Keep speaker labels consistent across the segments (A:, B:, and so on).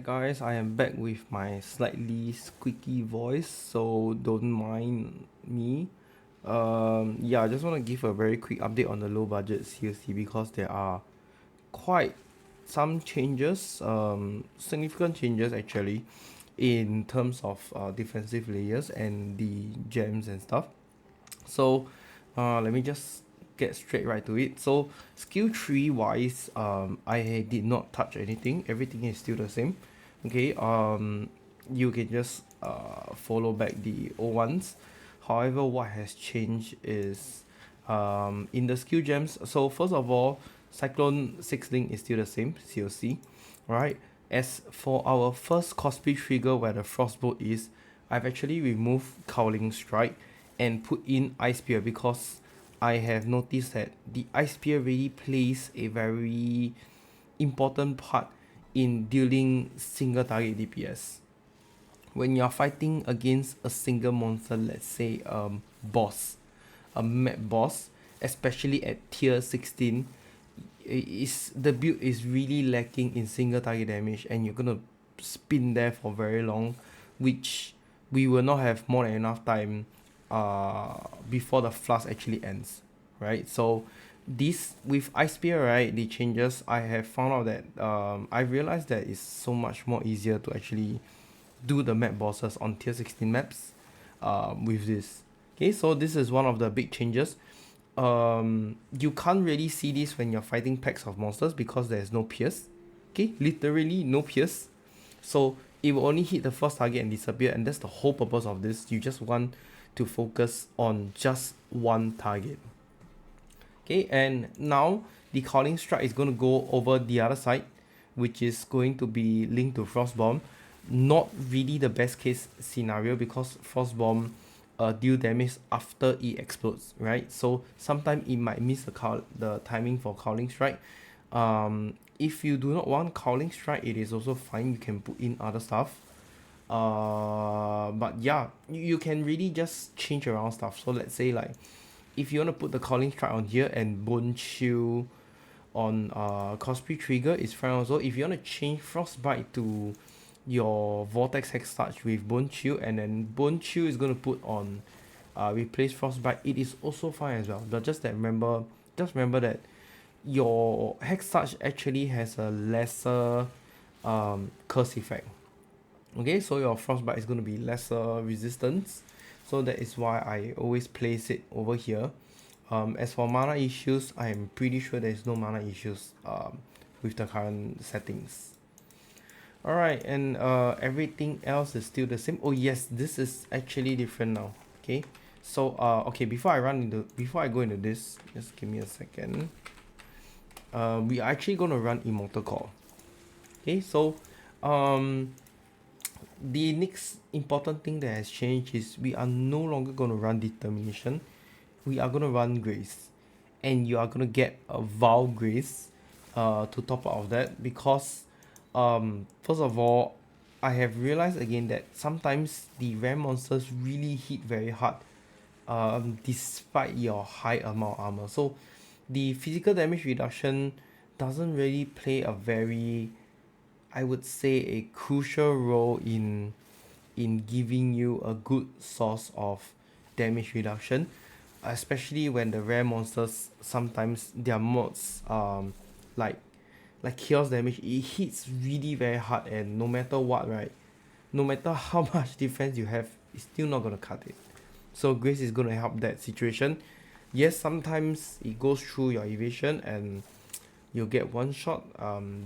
A: guys, I am back with my slightly squeaky voice, so don't mind me. Yeah, I just want to give a very quick update on the low budget COC because there are quite some changes, significant changes actually, in terms of defensive layers and the gems and stuff. So, let me just get straight right to it. So, skill tree wise, I did not touch anything. Everything is still the same. Okay. You can just follow back the old ones. However, what has changed is in the skill gems. So first of all, Cyclone 6 link is still the same, COC, right? As for our first cosplay trigger where the frostbolt is, I've actually removed Cowling Strike and put in Ice Spear because I have noticed that the Ice Spear really plays a very important part in dealing single target DPS. When you're fighting against a single monster, let's say boss, a map boss, especially at tier 16, is the build is really lacking in single target damage and you're gonna spin there for very long, which we will not have more than enough time before the flask actually ends, right? So this with Ice Spear, right, the changes I have found out that I realized that it's so much more easier to actually do the map bosses on tier 16 maps with this. Okay, so this is one of the big changes. You can't really see this when you're fighting packs of monsters because there's no pierce. Okay, literally no pierce. So it will only hit the first target and disappear, and that's the whole purpose of this. You just want to focus on just one target. Okay, and now the calling strike is going to go over the other side, which is going to be linked to Frostbomb. Not really the best case scenario because Frostbomb deal damage after it explodes, right? So sometimes it might miss the timing for Cowling Strike. If you do not want Cowling Strike, it is also fine. You can put in other stuff. But yeah, you can really just change around stuff. So let's say like if you want to put the Calling Strike on here and Bone Chill on Cosplay Trigger is fine also. If you want to change Frostbite to your Vortex Hex Touch with Bone Chill and then Bone Chill is going to put on replace Frostbite, it is also fine as well. But just remember that your Hex Touch actually has a lesser curse effect. Okay, so your Frostbite is going to be lesser resistance, so that is why I always place it over here. As for mana issues, I'm pretty sure there's no mana issues with the current settings. Alright, and everything else is still the same. Oh yes, this is actually different now. Okay, so okay, before I go into this, just give me a second. We are actually gonna run Immortal Core. Okay, so the next important thing that has changed is we are no longer going to run Determination. We are going to run Grace. And you are going to get a Vow Grace to top up of that because first of all, I have realized again that sometimes the rare monsters really hit very hard despite your high amount of armor. So the physical damage reduction doesn't really play a very, I would say, a crucial role in giving you a good source of damage reduction, especially when the rare monsters sometimes their mods like chaos damage, it hits really very hard, and no matter what, right, no matter how much defense you have, it's still not gonna cut it. So Grace is gonna help that situation. Yes, sometimes it goes through your evasion and you'll get one shot.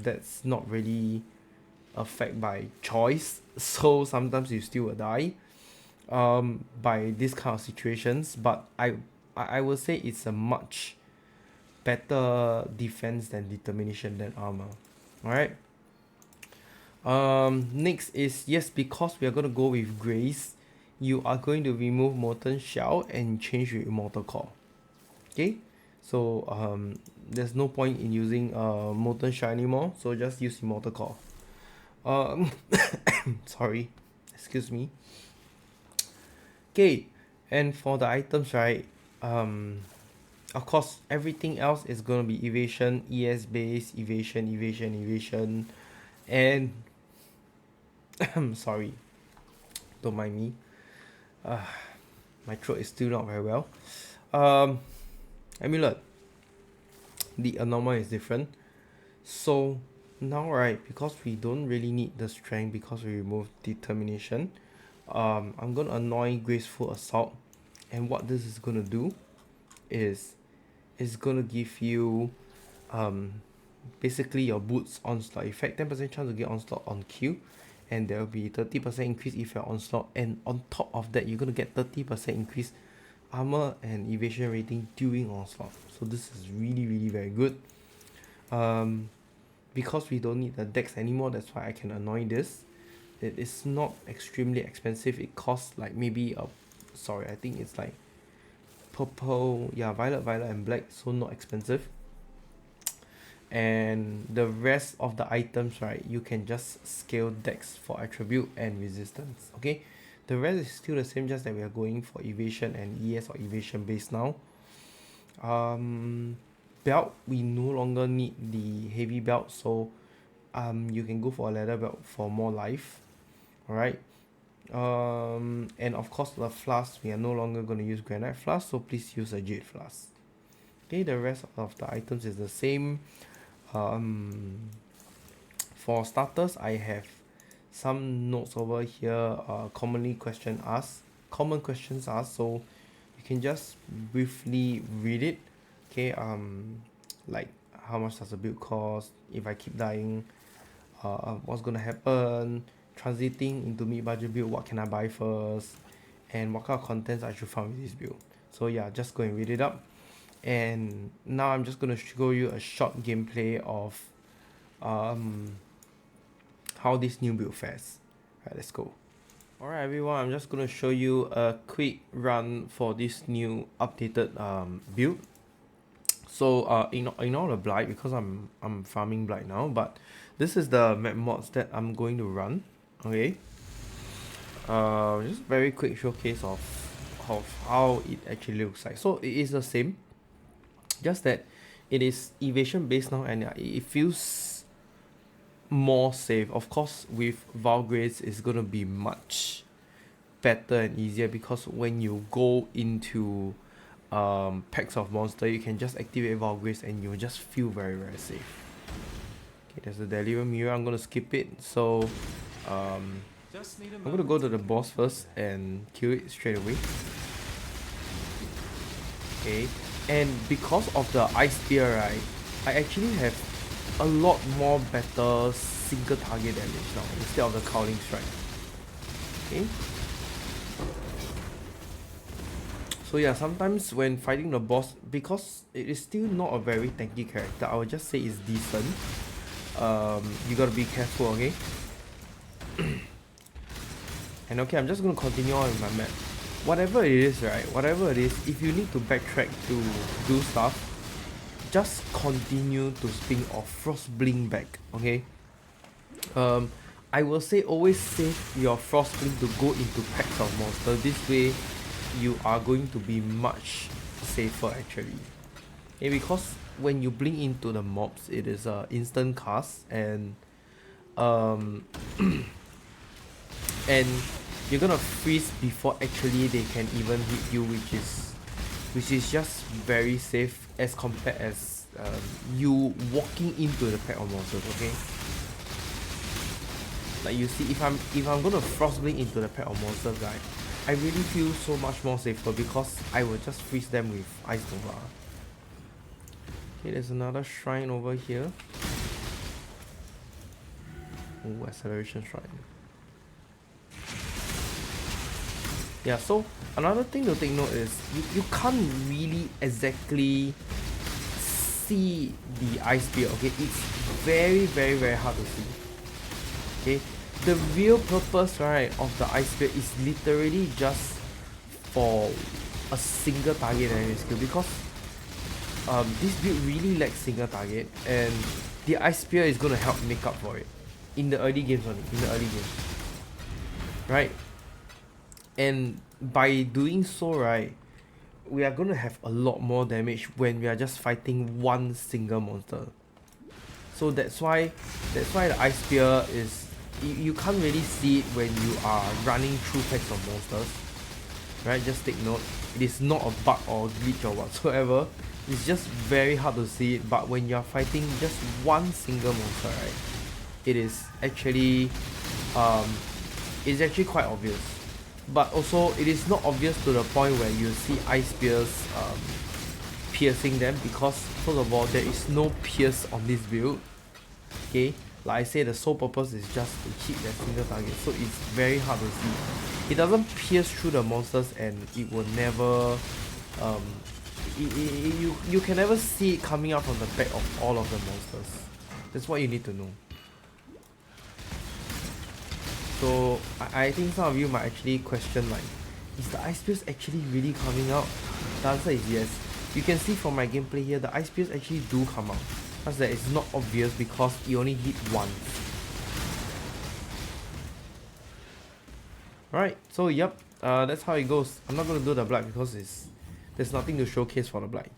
A: That's not really affect by choice, so sometimes you still will die by this kind of situations, but I will say it's a much better defense than determination than armor. All right. Next is, yes, because we are going to go with Grace, you are going to remove Molten Shell and change your Immortal Core. Okay, so there's no point in using Molten Shell anymore, so just use Immortal Core. Sorry, excuse me. Okay, and for the items, right, of course everything else is gonna be evasion, ES base, evasion, and I'm sorry, don't mind me. My throat is still not very well. I mean, look, the anomaly is different. So now, right, because we don't really need the strength because we remove determination, I'm gonna annoy graceful assault, and what this is gonna do is it's gonna give you basically your boots onslaught effect, 10% chance to get onslaught on Q, and there will be 30% increase if you're onslaught, and on top of that you're gonna get 30% increase armor and evasion rating during onslaught. So this is really very good. Because we don't need the dex anymore, that's why I can annoy this. It is not extremely expensive. It costs like maybe I think it's like purple, yeah, violet and black, so not expensive. And the rest of the items, right, you can just scale dex for attribute and resistance. Okay, the rest is still the same, just that we are going for evasion and ES or evasion base now. Belt, we no longer need the heavy belt, so you can go for a leather belt for more life. All right. And of course the flask, we are no longer going to use granite flask, so please use a jade flask. Okay, the rest of the items is the same. For starters, I have some notes over here, common questions asked, so you can just briefly read it. Okay, like how much does the build cost, if I keep dying, what's gonna happen, transiting into mid-budget build, what can I buy first, and what kind of contents I should farm with this build. So yeah, just go and read it up. And now I'm just gonna show you a short gameplay of how this new build fares. Alright, let's go. Alright everyone, I'm just gonna show you a quick run for this new updated build. So ignore the blight because I'm farming blight now, but this is the map mods that I'm going to run. Okay. Just very quick showcase of how it actually looks like. So it is the same, just that it is evasion based now, and it feels more safe. Of course, with Valgrace it's gonna be much better and easier, because when you go into packs of monster, you can just activate Valgrace and you'll just feel very safe. Okay, there's a Delirium Mirror. I'm gonna skip it. So I'm gonna go to the boss first and kill it straight away. Okay, and because of the Ice Spear, right, I actually have a lot more better single target damage now instead of the Cowling Strike. Okay. So yeah, sometimes when fighting the boss, because it is still not a very tanky character, I would just say it's decent. You gotta be careful, okay? And okay, I'm just gonna continue on with my map. Whatever it is, right, if you need to backtrack to do stuff, just continue to spin or Frost Blink back, okay? I will say always save your Frost Blink to go into packs of monsters. This way you are going to be much safer actually. Okay, because when you blink into the mobs, it is a instant cast, and and you're gonna freeze before actually they can even hit you, which is just very safe as compared as you walking into the pack of monsters. Okay, like you see, if I'm gonna frost blink into the pack of monsters, right, I really feel so much more safer because I will just freeze them with Ice Nova. Okay, there's another shrine over here. Oh, acceleration shrine. Yeah, so another thing to take note is you can't really exactly see the ice spear, okay? It's very hard to see. Okay, the real purpose, right, of the ice spear is literally just for a single target enemy skill, because this build really lacks single target, and the ice spear is gonna help make up for it in the early games only, right? And by doing so, right, we are gonna have a lot more damage when we are just fighting one single monster. So that's why the ice spear is you can't really see it when you are running through packs of monsters, right? Just take note, it is not a bug or glitch or whatsoever. It's just very hard to see it, but when you're fighting just one single monster, right, it is actually it's actually quite obvious. But also it is not obvious to the point where you see ice spears piercing them, because first of all, there is no pierce on this build. Okay, like I say, the sole purpose is just to hit that single target, so it's very hard to see. It doesn't pierce through the monsters, and it will never you can never see it coming out from the back of all of the monsters. That's what you need to know. So I think some of you might actually question, like, is the ice spears actually really coming out? The answer is yes. You can see from my gameplay here, the ice spears actually do come out. Just that it's not obvious because it only hit once. Alright, so yep, that's how it goes. I'm not going to do the black because there's nothing to showcase for the black.